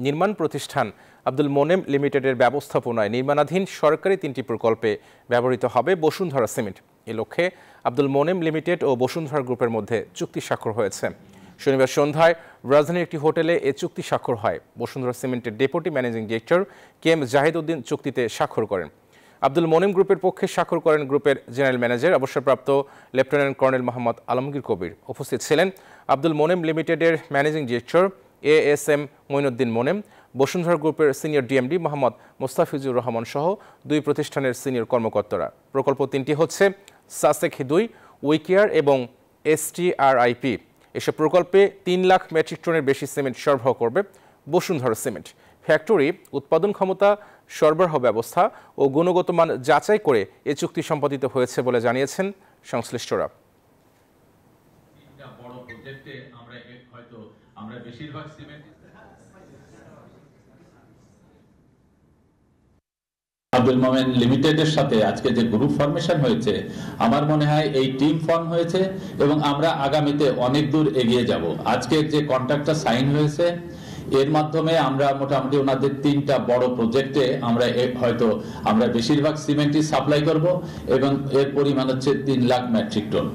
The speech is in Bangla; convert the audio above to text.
নির্মাণ প্রতিষ্ঠান আব্দুল মোনেম লিমিটেডের ব্যবস্থাপনায় নির্মাণাধীন সরকারি 3টি প্রকল্পে ব্যবহৃত হবে বসুন্ধরা সিমেন্ট। এ লক্ষ্যে আব্দুল মোনেম লিমিটেড ও বসুন্ধরা গ্রুপের মধ্যে চুক্তি স্বাক্ষর হয়েছে। শনিবার সন্ধ্যায় রাজধানীর একটি হোটেলে এ চুক্তি স্বাক্ষর হয়। বসুন্ধরা সিমেন্টের deputy managing director KM Zahid Uddin চুক্তিতে স্বাক্ষর করেন। আব্দুল মোনেম গ্রুপের পক্ষে স্বাক্ষর করেন গ্রুপের জেনারেল ম্যানেজার অবসরপ্রাপ্ত লেফটেন্যান্ট কর্নেল মোহাম্মদ আলমগীর কবির। উপস্থিত ছিলেন আব্দুল মোনেম লিমিটেডের managing director ASM Moinuddin Monem, Bashundhara গ্রুপের সিনিয়র ডিএমডি মোহাম্মদ মোস্তাফিজুর রহমান সহ 2 প্রতিষ্ঠানের সিনিয়র কর্মকর্তারা। প্রকল্প 3টি হচ্ছে সাসেক 2, উইকেয়ার এবং STRIP। এসব প্রকল্পে 3 লাখ মেট্রিক টনের বেশি সিমেন্ট সরবরাহ করবে বসুন্ধরা সিমেন্ট। ফ্যাক্টরি, উৎপাদন ক্ষমতা, সরবরাহ ব্যবস্থা ও গুণগত মান যাচাই করে এ চুক্তি সম্পাদিত হয়েছে বলে জানিয়েছেন সংশ্লিষ্টরা। আব্দুল মোমেন লিমিটেডের সাথে আজকে যে গ্রুপ ফরমেশন হয়েছে, আমার মনে হয় এই টিম ফর্ম হয়েছে এবং আমরা আগামীতে অনেক দূর এগিয়ে যাব। আজকের যে কন্ট্রাক্টটা সাইন হয়েছে এর মাধ্যমে আমরা মোটামুটি ওনাদের 3টা বড় প্রজেক্টে আমরা বেশিরভাগ সিমেন্টই সাপ্লাই করব এবং এর পরিমাণ হচ্ছে 3 লাখ মেট্রিক টন।